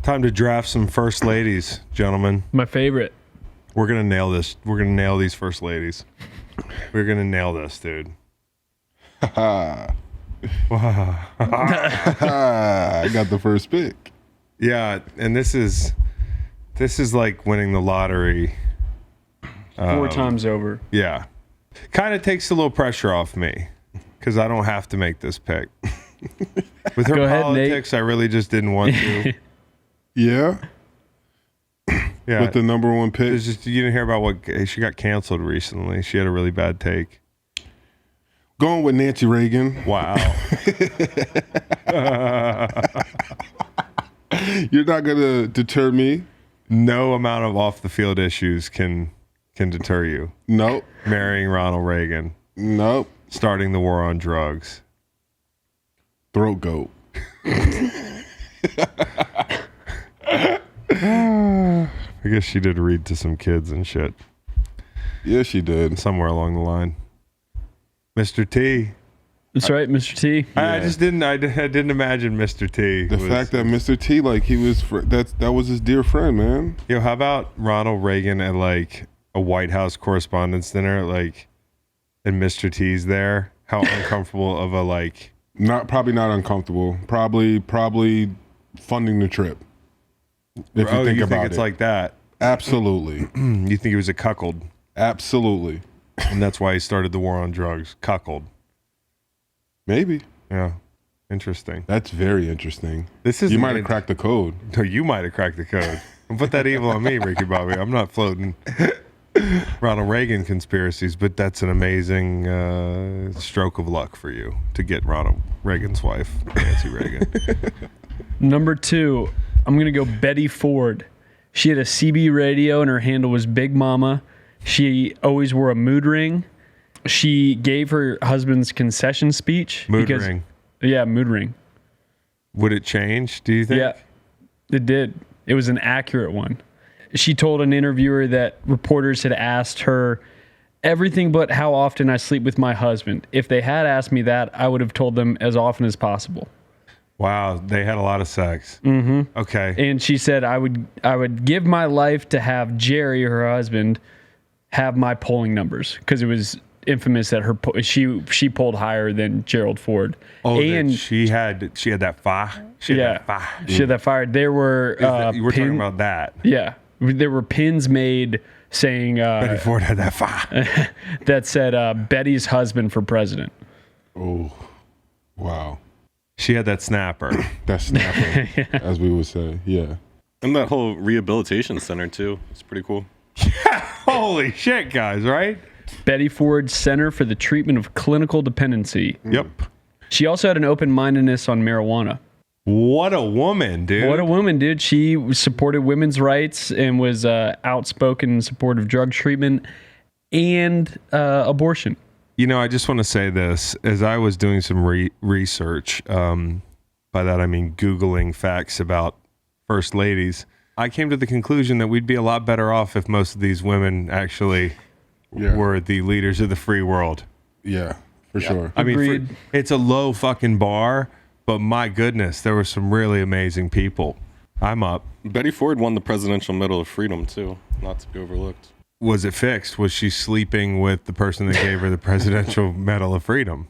Time to draft some first ladies, gentlemen. My favorite. We're going to nail this. We're going to nail these first ladies. We're going to nail this, dude. I got the first pick. Yeah, and this is like winning the lottery. 4 times over. Yeah. Kind of takes a little pressure off me because I don't have to make this pick. With her politics, I really just didn't want to. Yeah. Yeah. With the number one pick. You didn't hear about what she got canceled recently. She had a really bad take. Going with Nancy Reagan. Wow. You're not going to deter me. No amount of off the field issues can deter you. Nope. Marrying Ronald Reagan. Nope. Starting the war on drugs. Throat goat. I guess she did read to some kids and shit. Yeah, she did. Somewhere along the line. Mr. T. That's right, Mr. T. I just didn't. I didn't imagine Mr. T. The fact that Mr. T, like he was, that was his dear friend, man. Yo, how about Ronald Reagan at like a White House Correspondents' Dinner, like, and Mr. T's there? How uncomfortable of a like? Probably not uncomfortable. Probably funding the trip. If you think about it's it, like that. Absolutely. You think he was a cuckold? Absolutely. And that's why he started the war on drugs. Cuckold. Maybe. Yeah. Interesting. That's very interesting. You might have cracked the code. No, you might have cracked the code. Don't put that evil on me, Ricky Bobby. I'm not floating Ronald Reagan conspiracies, but that's an amazing stroke of luck for you to get Ronald Reagan's wife, Nancy Reagan. Number 2, I'm going to go Betty Ford. She had a CB radio and her handle was Big Mama. She always wore a mood ring. She gave her husband's concession speech. Mood ring. Yeah, mood ring. Would it change, do you think? Yeah, it did. It was an accurate one. She told an interviewer that reporters had asked her everything but how often I sleep with my husband. If they had asked me that, I would have told them as often as possible. Wow, they had a lot of sex. Mm-hmm. Okay. And she said, I would give my life to have Jerry, her husband, have my polling numbers, because it was infamous that she polled higher than Gerald Ford. Oh, and she had that fire. She had that fire. There were we're talking about that. Yeah, there were pins made saying Betty Ford had that fire that said Betty's husband for president. Oh, wow. She had that snapper. That snapper, yeah. As we would say, yeah. And that whole rehabilitation center too. It's pretty cool. Yeah, holy shit, guys! Right? Betty Ford Center for the Treatment of Clinical Dependency. Yep. She also had an open-mindedness on marijuana. What a woman, dude. What a woman, dude. She supported women's rights and was outspoken in support of drug treatment and abortion. You know, I just want to say this. As I was doing some research, by that I mean Googling facts about first ladies, I came to the conclusion that we'd be a lot better off if most of these women actually were the leaders of the free world. Yeah, for sure. I mean, it's a low fucking bar, but my goodness, there were some really amazing people. I'm up. Betty Ford won the Presidential Medal of Freedom too, not to be overlooked. Was it fixed? Was she sleeping with the person that gave her the Presidential Medal of Freedom?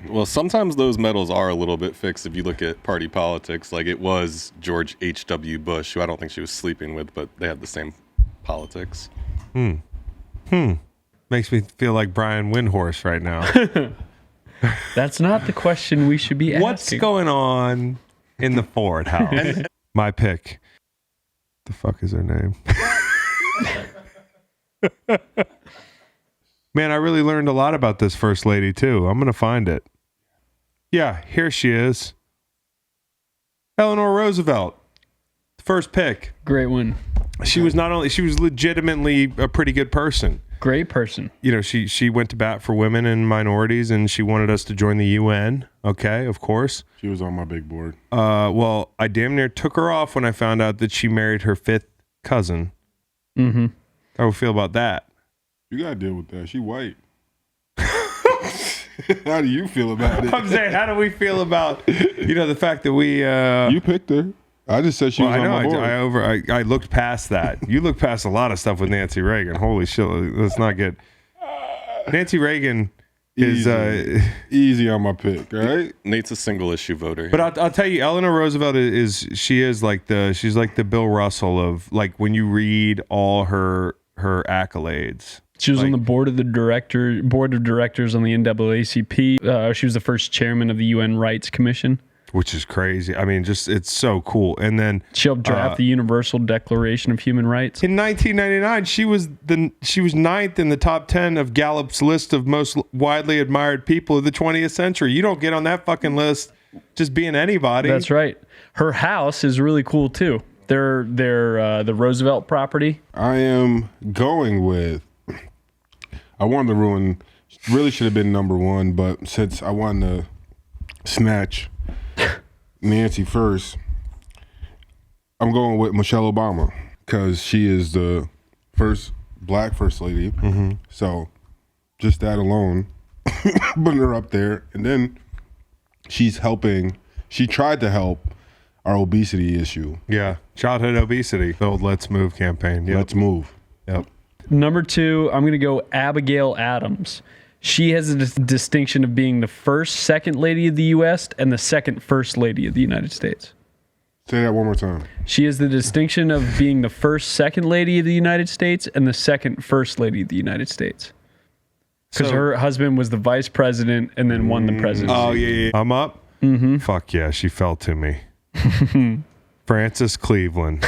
Well, sometimes those medals are a little bit fixed if you look at party politics. Like it was George H.W. Bush, who I don't think she was sleeping with, but they had the same politics. Makes me feel like Brian Windhorse right now. That's not the question we should be asking. What's going on in the Ford house? My pick. The fuck is her name? Man, I really learned a lot about this first lady too. I'm going to find it. Yeah, here she is. Eleanor Roosevelt. First pick. Great one. She was legitimately a pretty good person. Great person. You know, she went to bat for women and minorities, and she wanted us to join the UN. Okay, of course. She was on my big board. Well, I damn near took her off when I found out that she married her 5th cousin. Mm-hmm. How do we feel about that? You gotta deal with that. She white. How do you feel about it? I'm saying, how do we feel about, the fact that we... You picked her. I just said she was on my board. I looked past that. You looked past a lot of stuff with Nancy Reagan. Holy shit! Let's not get Nancy Reagan is easy on my pick, right? Nate's a single issue voter. But I'll tell you, Eleanor Roosevelt she's like the Bill Russell of, like, when you read all her accolades. She was on the board of directors on the NAACP. She was the first chairman of the UN Rights Commission, which is crazy. I mean, just it's so cool. And then she helped draft the Universal Declaration of Human Rights. In 1999, she was ninth in the top 10 of Gallup's list of most widely admired people of the 20th century. You don't get on that fucking list just being anybody. That's right. Her house is really cool too. They're the Roosevelt property. I am going with. I wanted to ruin. Really should have been number one, but since I wanted to snatch Nancy first, I'm going with Michelle Obama because she is the first black first lady. Mm-hmm. So just that alone, putting her up there. And then she tried to help our obesity issue. Yeah, childhood obesity. The old Let's Move campaign. Yep. Let's move. Yep. Number 2, I'm going to go Abigail Adams. She has a distinction of being the first second lady of the U.S. and the second first lady of the United States. Say that one more time. She has the distinction of being the first second lady of the United States and the second first lady of the United States. Because her husband was the vice president and then won the presidency. Oh, yeah. I'm up? Mm-hmm. Fuck yeah, she fell to me. Frances Cleveland.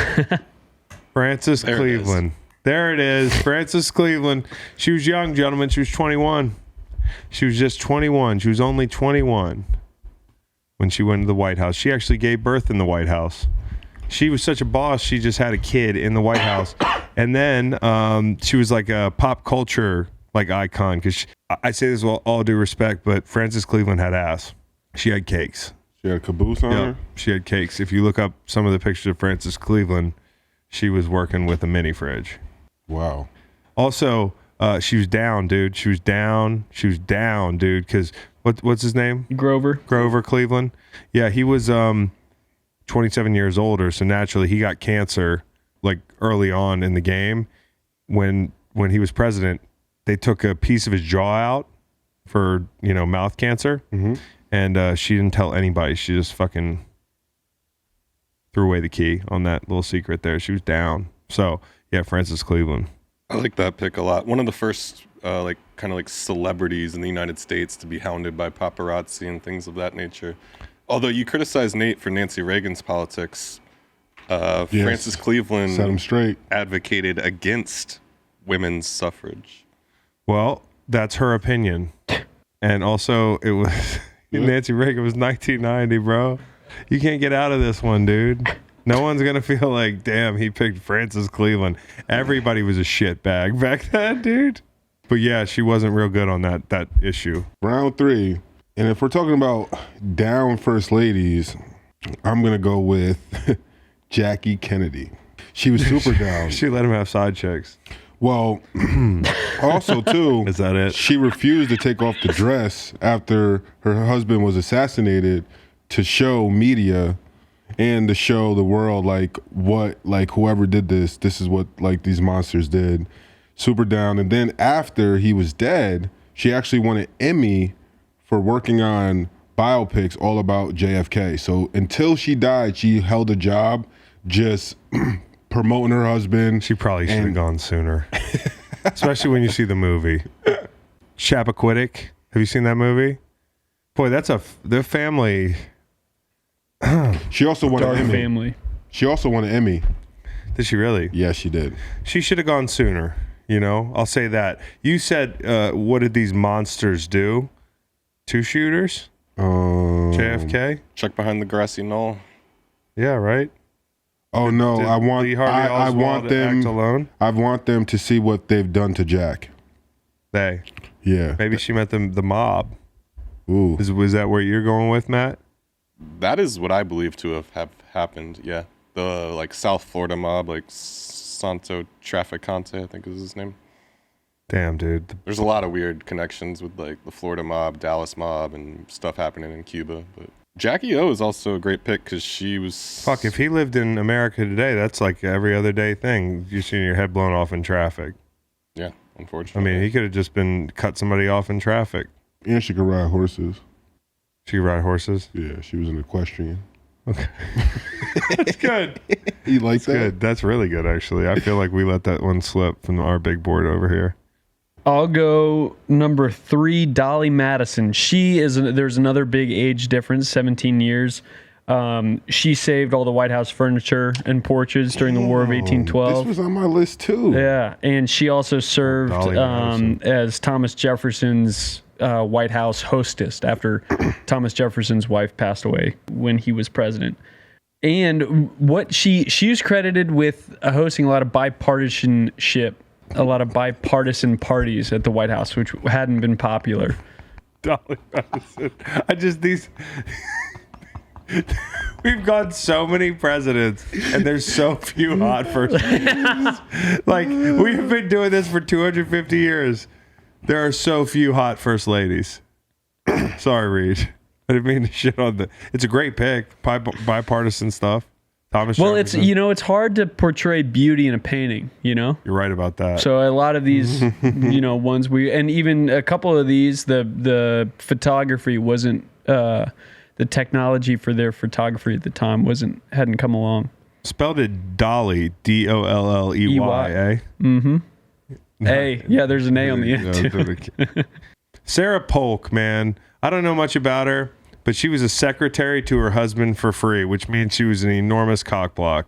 Frances Cleveland. There it is. Frances Cleveland. She was young, gentlemen. She was 21. She was just 21. She was only 21 when she went to the White House. She actually gave birth in the White House. She was such a boss, she just had a kid in the White House. And then she was like a pop culture icon. Because I say this with all due respect, but Frances Cleveland had ass. She had cakes. She had a caboose on her? She had cakes. If you look up some of the pictures of Frances Cleveland, she was working with a mini fridge. Wow. Also, she was down, dude. She was down, dude. Because what's his name? Grover Cleveland. Yeah, he was 27 years older, so naturally he got cancer like early on in the game. When he was president, they took a piece of his jaw out for mouth cancer, and she didn't tell anybody. She just fucking threw away the key on that little secret there. She was down. So. Yeah, Frances Cleveland. I like that pick a lot. One of the first celebrities in the United States to be hounded by paparazzi and things of that nature. Although you criticize Nate for Nancy Reagan's politics, yes. Frances Cleveland set him straight. Advocated against women's suffrage. Well, that's her opinion. And also, it was Nancy Reagan was 1990, bro. You can't get out of this one, dude. No one's going to feel like, damn, he picked Frances Cleveland. Everybody was a shitbag back then, dude. But yeah, she wasn't real good on that issue. Round 3. And if we're talking about down first ladies, I'm going to go with Jackie Kennedy. She was super down. She let him have side chicks. Well, also, too, is that it? She refused to take off the dress after her husband was assassinated to show media and to show the world whoever did this is what these monsters did. Super down. And then after he was dead, she actually won an Emmy for working on biopics all about JFK. So until she died, she held a job just promoting her husband. She probably should have gone sooner. Especially when you see the movie. Chappaquiddick. Have you seen that movie? Boy, their family. She also won an Emmy. Family. She also won an Emmy. Did she really? Yeah, she did. She should have gone sooner. I'll say that. You said, what did these monsters do? 2 shooters? JFK? Check behind the grassy knoll. Yeah, right. Oh no! I want them. Act alone? I want them to see what they've done to Jack. Yeah. Maybe she meant the mob. Ooh. Was that where you're going with, Matt? That is what I believe to have happened. Yeah, the South Florida mob, Santo Traficante, I think is his name. Damn, dude. There's a lot of weird connections with the Florida mob, Dallas mob, and stuff happening in Cuba. But Jackie O is also a great pick because she was. Fuck, if he lived in America today, that's like every other day thing. You seeing your head blown off in traffic. Yeah, unfortunately. I mean, he could have just been cut somebody off in traffic. And she could ride horses. She could ride horses? Yeah, she was an equestrian. Okay. That's good. You like that? Good. That's really good, actually. I feel like we let that one slip from our big board over here. I'll go number 3, Dolly Madison. There's another big age difference, 17 years. She saved all the White House furniture and porches during the War of 1812. This was on my list too. Yeah, and she also served Dolly Madison. as Thomas Jefferson's White House hostess after Thomas Jefferson's wife passed away when he was president. And what she was credited with hosting a lot of bipartisanship, a lot of bipartisan parties at the White House, which hadn't been popular. Dolly Madison. We've got so many presidents, and there's so few hot first ladies. Like, we have been doing this for 250 years. There are so few hot first ladies. Sorry, Reed. I didn't mean to shit on the. It's a great pick. Bipartisan stuff. Thomas Jefferson. It's hard to portray beauty in a painting, You're right about that. So a lot of these, ones and even a couple of these, the photography wasn't, the technology for their photography at the time hadn't come along. Spelled it Dolly, Dolley, eh? Mm-hmm. A, yeah, there's an A on the end too. Sarah Polk, man. I don't know much about her, but she was a secretary to her husband for free, which means she was an enormous cockblock.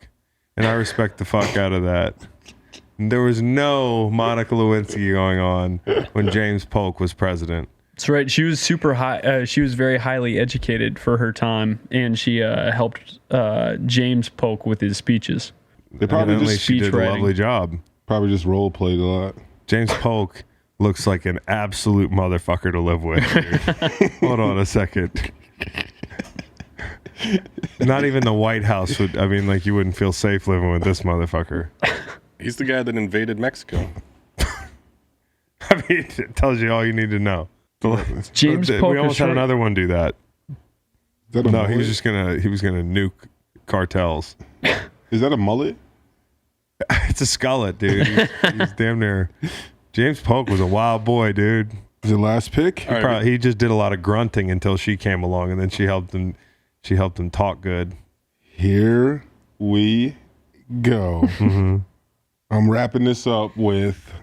And I respect the fuck out of that. There was no Monica Lewinsky going on when James Polk was president. That's right. She was super high. She was very highly educated for her time, and she helped James Polk with his speeches. They probably Evidently, just she did writing. a lovely job. Probably just role played a lot. James Polk looks like an absolute motherfucker to live with. Dude. Hold on a second. Not even the White House would. I mean, like, you wouldn't feel safe living with this motherfucker. He's the guy that invaded Mexico. I mean, it tells you all you need to know. James Polk. We almost had another one do that. Is that a No, mullet? he was gonna nuke cartels. Is that a mullet? It's a skullet, dude. He's damn near. James Polk was a wild boy, dude. Is it last pick? He just did a lot of grunting until she came along, and then she helped him. She helped him talk good. Here we go. Mm-hmm. I'm wrapping this up with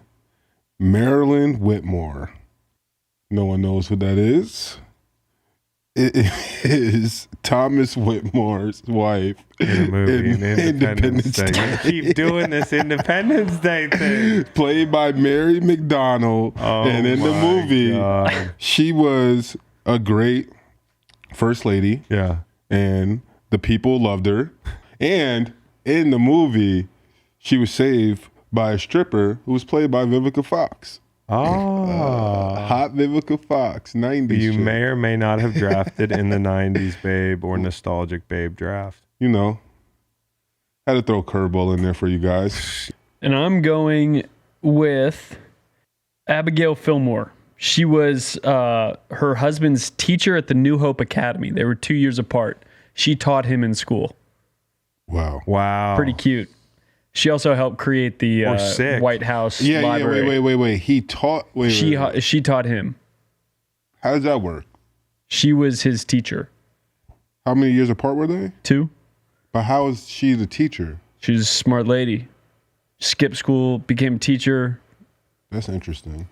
Marilyn Whitmore. No one knows who that is. It is Thomas Whitmore's wife In a movie, in Independence Day. Day. You keep doing this Independence Day thing. Played by Mary McDonnell. Oh, and in the my movie, God. she was a great first lady. Yeah. And the people loved her. And in the movie, she was saved by a stripper who was played by Vivica Fox. Oh. Hot Vivica Fox, 90s. You chick. may or may not have drafted in the 90s babe or nostalgic babe draft. You know, had to throw a curveball in there for you guys. And I'm going with Abigail Fillmore. She was her husband's teacher at the New Hope Academy. They were 2 years apart. She taught him in school. Wow. Pretty cute. She also helped create the Or sick. White House Yeah, library. wait. He taught. She taught him. How does that work? She was his teacher. How many years apart were they? 2. But how is she the teacher? She's a smart lady. Skipped school, became a teacher. That's interesting.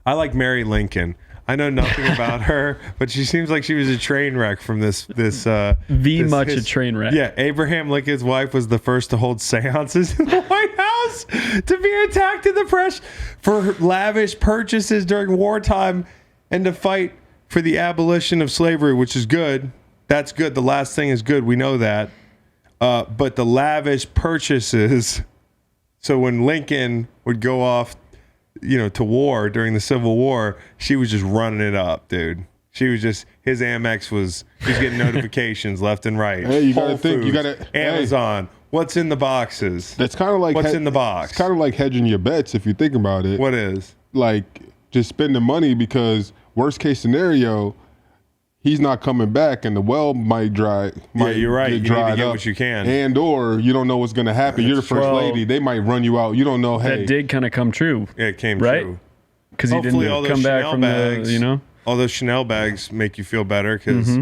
I like Mary Lincoln. I know nothing about her, but she seems like she was a train wreck from this A train wreck. Yeah, Abraham Lincoln's wife was the first to hold seances in the White House to be attacked in the press for lavish purchases during wartime and to fight for the abolition of slavery, which is good. That's good. The last thing is good. We know that. But the lavish purchases. So when Lincoln would go off, to war during the Civil War, she was just running it up, dude. She was just, his Amex was, he's getting notifications left and right. Hey, you gotta Whole think, you Foods, gotta- Amazon. What's in the boxes? That's kind of like What's in the box? It's kind of like hedging your bets if you think about it. What is? Like just spending money because worst case scenario, he's not coming back, and the well might dry. You're right. Get You need to dried get up, what you can. and or you don't know what's going to happen. You're the first lady. They might run you out. You don't know. Hey, That did kind of come true. Yeah, it came right? true. Because he Hopefully all didn't those come back Chanel from bags, the, you know? all those Chanel bags make you feel better because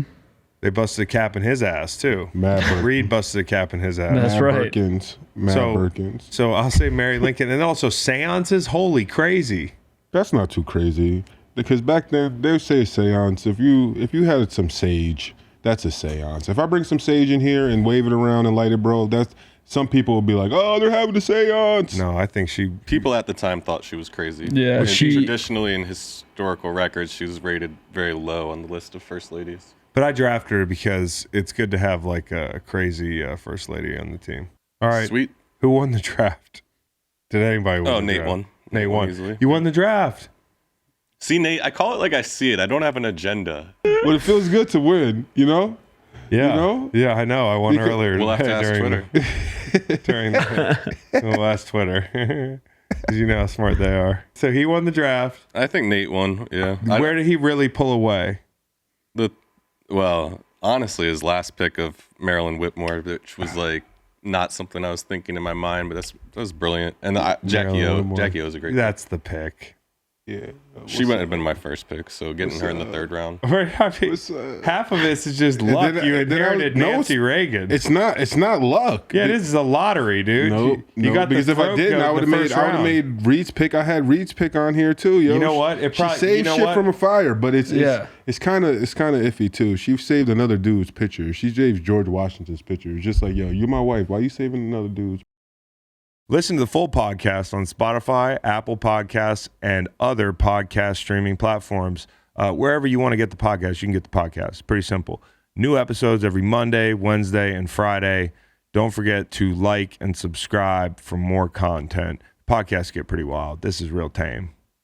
they busted a cap in his ass too. Reid busted a cap in his ass. That's Mad right. Birkins. Mad Birkins. So I'll say Mary Lincoln, and also seances. Holy crazy! That's not too crazy because back then they would say a seance. If you had some sage, that's a seance. If I bring some sage in here and wave it around and light it, bro, that's some people will be like, oh, they're having a seance. No, I think People at the time thought she was crazy. Yeah, And she- traditionally in historical records, she was rated very low on the list of first ladies. But I drafted her because it's good to have like a crazy first lady on the team. All right, Sweet. Who won the draft? Did anybody win? Oh, the Nate draft? won. Nate won. Easily. You won the draft. See, Nate, I call it like I see it. I don't have an agenda. But it feels good to win, you know? Yeah. You know? Yeah, I know. I won Because- earlier We'll have to ask during Twitter. during the last Twitter. Because you know how smart they are. So he won the draft. I think Nate won. Yeah. Where did he really pull away? Well, honestly, his last pick of Marilyn Whitmore, which was like not something I was thinking in my mind, but that was brilliant. And Jackie O. Whitmore. Jackie O is a great That's the pick. Yeah. She wouldn't have been my first pick, so getting her in the third round. I mean, half of this is just luck. then- You and then I was- inherited no, Nancy Reagan. It's not luck. Yeah, this is a lottery, dude. No, you got because the if I throat didn't, goat I in would the have first made round. Reed's pick. I had Reed's pick on here too, yo. You know what? It probably- she saved you know shit what? from a fire, but it's Yeah. kind of iffy too. She saved another dude's picture. She saved George Washington's picture. It's just like, yo, you're my wife. Why you saving another dude's? Listen to the full podcast on Spotify, Apple Podcasts, and other podcast streaming platforms. Wherever you want to get the podcast, you can get the podcast. Pretty simple. New episodes every Monday, Wednesday, and Friday. Don't forget to like and subscribe for more content. Podcasts get pretty wild. This is real tame.